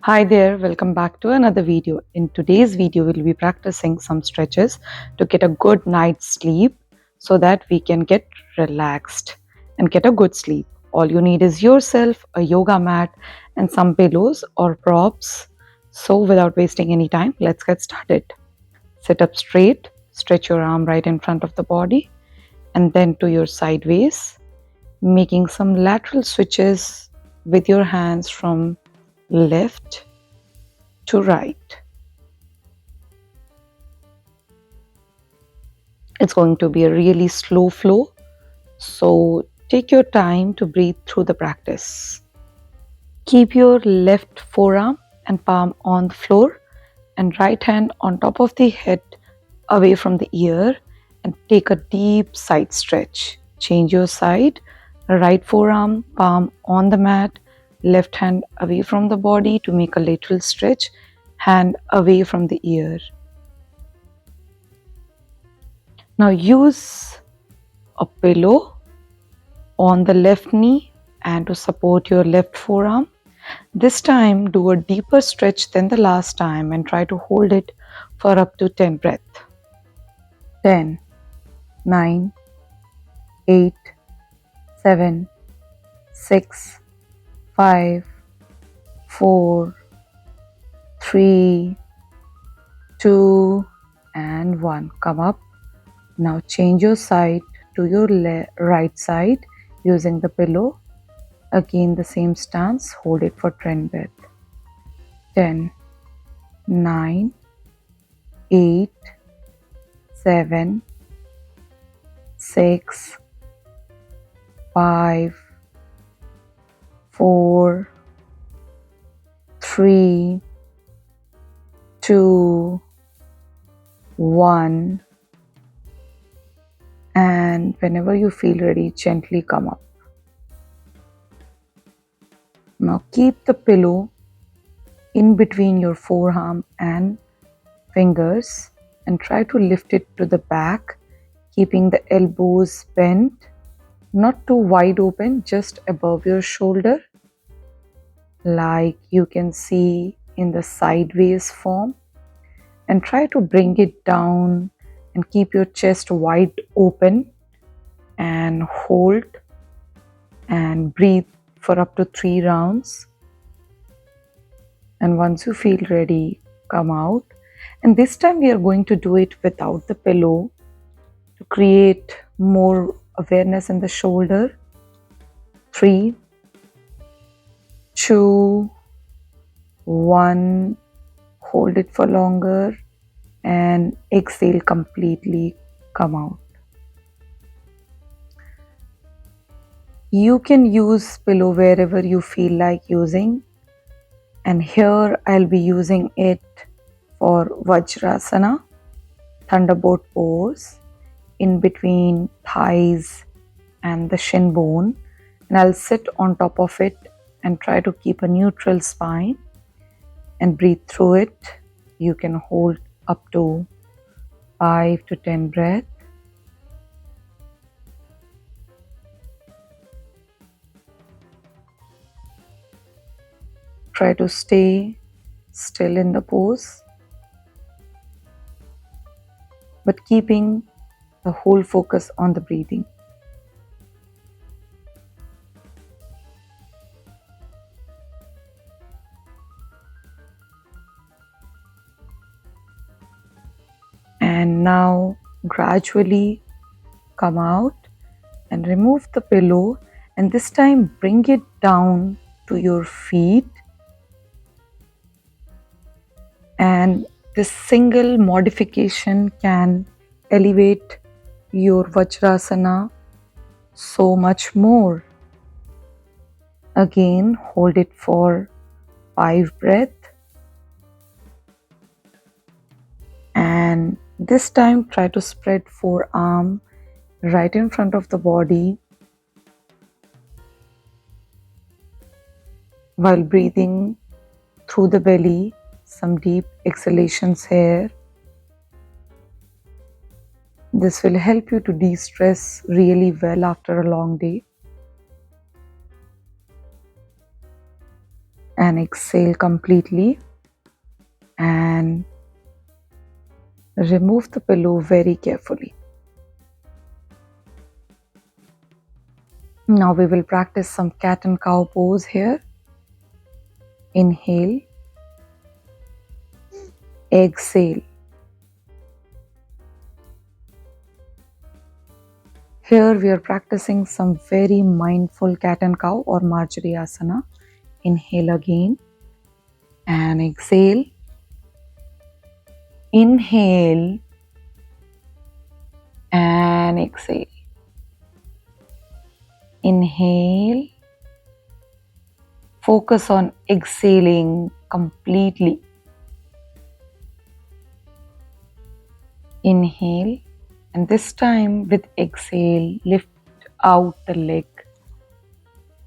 Hi there, welcome back to another video. In today's video, we'll be practicing some stretches to get a good night's sleep so that we can get relaxed and get a good sleep. All you need is yourself, a yoga mat, and some pillows or props. So without wasting any time, let's get started. Sit up straight, stretch your arm right in front of the body, and then to your sideways, making some lateral switches with your hands from left to right. It's going to be a really slow flow, so take your time to breathe through the practice. Keep your left forearm and palm on the floor and right hand on top of the head away from the ear and take a deep side stretch. Change your side, right forearm, palm on the mat, left hand away from the body to make a lateral stretch, hand away from the ear. Now use a pillow on the left knee and to support your left forearm. This time do a deeper stretch than the last time and try to hold it for up to 10 breaths. 10, 9, 8, 7, 6, 5, 4, 3, 2 and 1. Come up. Now change your side to your right side using the pillow. Again the same stance, hold it for 10 breaths. 10, 9, 8, 7, 6, 5, 4, 3, 2, 1. And whenever you feel ready, gently come up. Now keep the pillow in between your forearm and fingers and try to lift it to the back, keeping the elbows bent, not too wide open, just above your shoulder, like you can see in the sideways form. And try to bring it down and keep your chest wide open and hold and breathe for up to 3 rounds. And once you feel ready, come out. And this time we are going to do it without the pillow to create more awareness in the shoulder. 3, 2, 1. Hold it for longer and exhale completely, come out. You can use pillow wherever you feel like using, and here I'll be using it for Vajrasana, thunderbolt pose, in between thighs and the shin bone, and I'll sit on top of it and try to keep a neutral spine and breathe through it. You can hold up to 5 to 10 breaths. Try to stay still in the pose, but keeping the whole focus on the breathing. And now gradually come out and remove the pillow, and this time bring it down to your feet. And this single modification can elevate your Vajrasana so much more. Again, hold it for 5 breaths. And this time try to spread forearm right in front of the body while breathing through the belly. Some deep exhalations here. This will help you to de-stress really well after a long day. and exhale completely, and remove the pillow very carefully. Now we will practice some cat and cow pose here. Inhale, exhale. Here we are practicing some very mindful cat and cow or Marjory Asana. Inhale again and exhale. Inhale and exhale. Inhale. Focus on exhaling completely. Inhale, and this time with exhale, lift out the leg.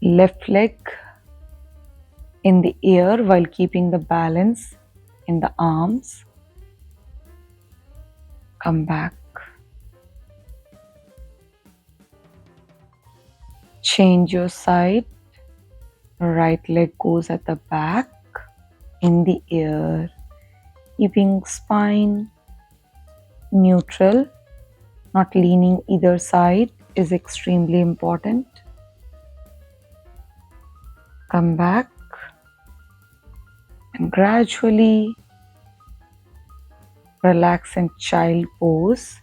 Left leg in the air while keeping the balance in the arms. Come back. Change your side. Right leg goes at the back in the air, keeping spine neutral. Not leaning either side is extremely important. Come back and gradually relax in child pose.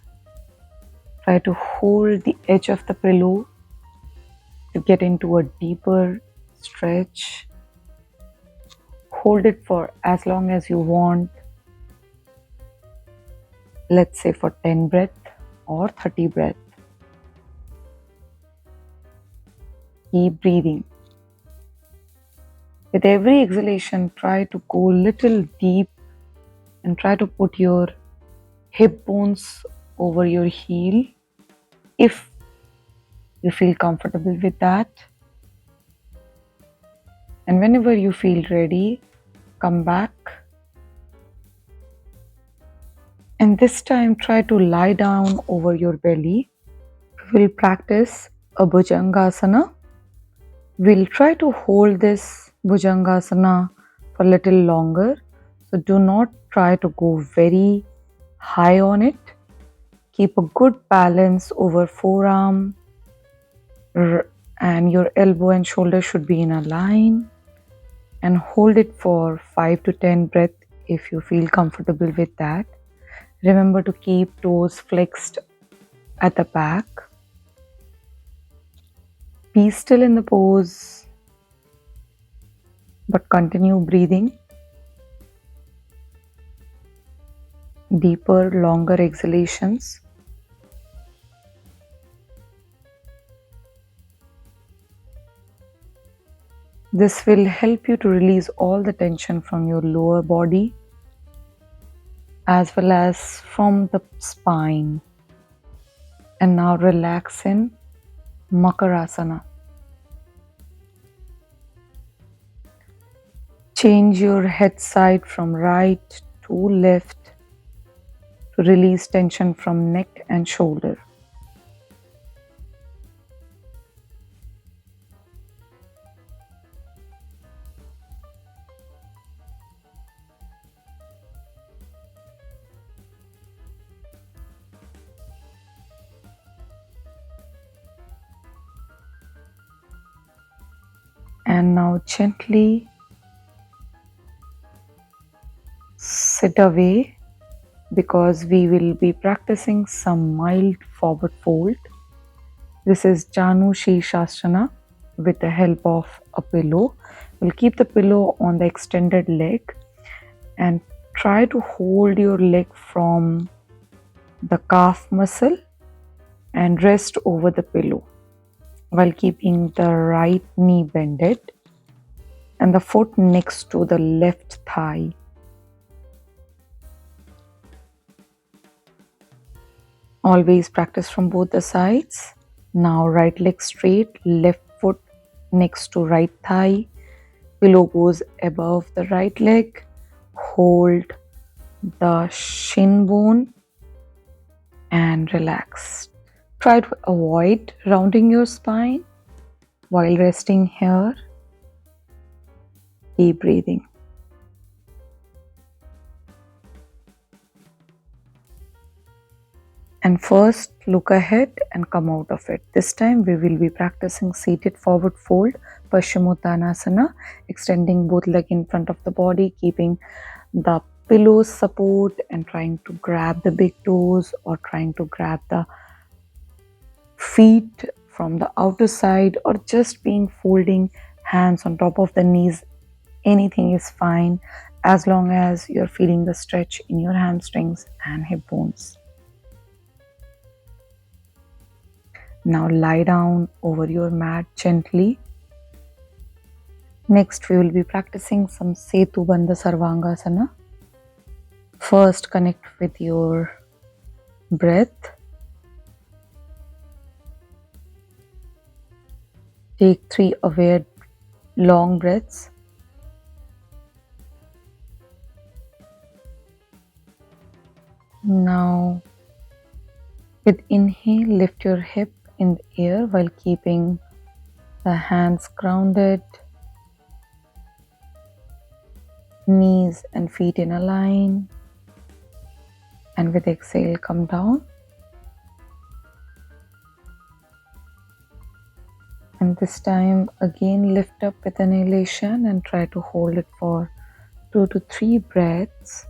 Try to hold the edge of the pillow to get into a deeper stretch. Hold it for as long as you want. Let's say for 10 breaths or 30 breaths. Keep breathing. With every exhalation, try to go little deep and try to put your hip bones over your heel if you feel comfortable with that. And whenever you feel ready, come back. And this time try to lie down over your belly. We'll practice a Bhujangasana. We'll try to hold this Bhujangasana for a little longer. So do not try to go very high on it. Keep a good balance over forearm and your elbow and shoulder should be in a line. And hold it for 5 to 10 breaths if you feel comfortable with that. Remember to keep toes flexed at the back. Be still in the pose, but continue breathing. Deeper, longer exhalations. This will help you to release all the tension from your lower body as well as from the spine. And now relax in Makarasana. Change your head side from right to left to release tension from neck and shoulder. And now gently sit away because we will be practicing some mild forward fold. This is Janu Shirshasana with the help of a pillow. We'll keep the pillow on the extended leg and try to hold your leg from the calf muscle and rest over the pillow while keeping the right knee bended and the foot next to the left thigh. Always practice from both the sides. Now right leg straight, left foot next to right thigh. Pillow goes above the right leg. Hold the shin bone and relax. Try to avoid rounding your spine while resting here. Keep breathing. And first, look ahead and come out of it. This time, we will be practicing seated forward fold, Paschimottanasana, extending both legs in front of the body, keeping the pillows support and trying to grab the big toes or trying to grab the feet from the outer side, or just being folding hands on top of the knees. Anything is fine as long as you're feeling the stretch in your hamstrings and hip bones. Now lie down over your mat gently. Next, we will be practicing some Setu Bandha Sarvangasana. First, connect with your breath. Take 3 aware long breaths. Now, with inhale, lift your hip in the air while keeping the hands grounded, knees and feet in a line. And with exhale, come down. And this time, again, lift up with an inhalation and try to hold it for 2 to 3 breaths.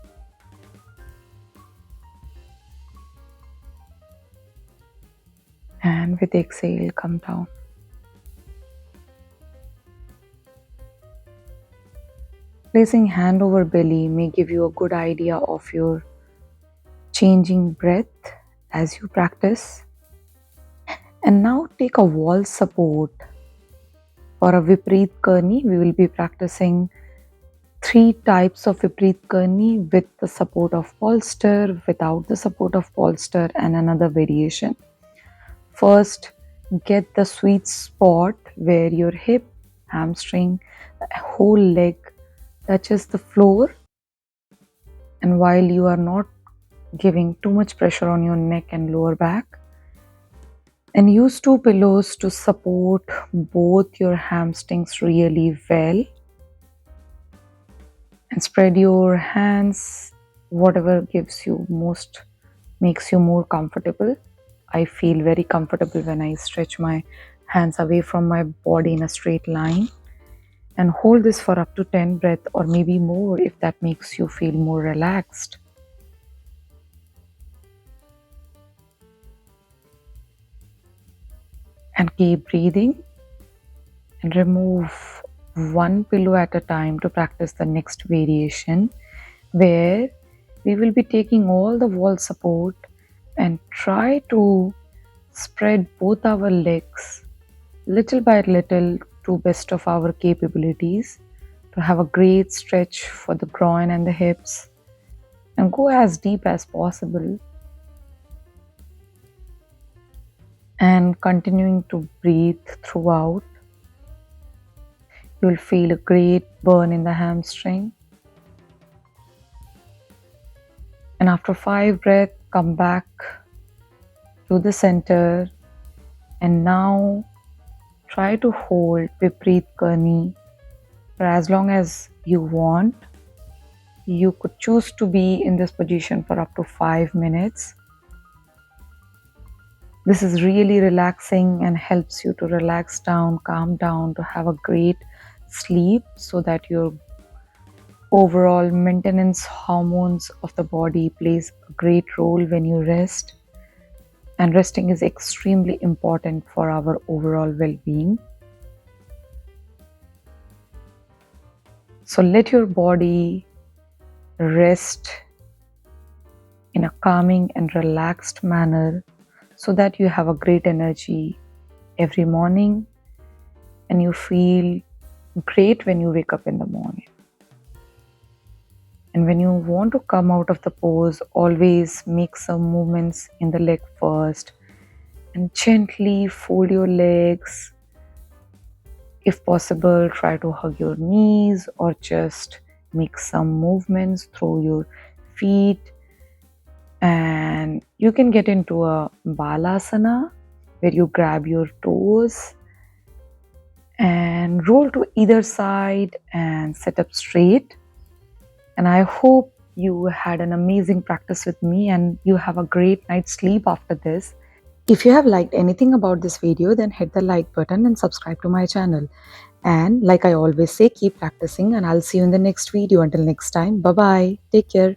And with exhale, come down. Placing hand over belly may give you a good idea of your changing breath as you practice. And now take a wall support. For a Vipreet Karni, we will be practicing 3 types of Vipreet Karni with the support of bolster, without the support of bolster, and another variation. First, get the sweet spot where your hip, hamstring, the whole leg touches the floor, and while you are not giving too much pressure on your neck and lower back, and use 2 pillows to support both your hamstrings really well, and spread your hands whatever makes you more comfortable. I feel very comfortable when I stretch my hands away from my body in a straight line, and hold this for up to 10 breaths or maybe more if that makes you feel more relaxed. And keep breathing and remove 1 pillow at a time to practice the next variation, where we will be taking all the wall support and try to spread both our legs little by little to best of our capabilities to have a great stretch for the groin and the hips, and go as deep as possible, and continuing to breathe throughout. You will feel a great burn in the hamstring. And after 5 breaths, come back to the center, and now try to hold Vipreet Karni for as long as you want. You could choose to be in this position for up to 5 minutes. This is really relaxing and helps you to relax down, calm down, to have a great sleep, so that your overall maintenance hormones of the body plays a great role when you rest. And resting is extremely important for our overall well-being. So let your body rest in a calming and relaxed manner, so that you have a great energy every morning and you feel great when you wake up in the morning. And when you want to come out of the pose, always make some movements in the leg first and gently fold your legs. If possible, try to hug your knees or just make some movements through your feet. And you can get into a balasana where you grab your toes and roll to either side and sit up straight. And I hope you had an amazing practice with me and you have a great night's sleep after this. If you have liked anything about this video, then hit the like button and subscribe to my channel. And like I always say, keep practicing and I'll see you in the next video. Until next time, bye bye. Take care.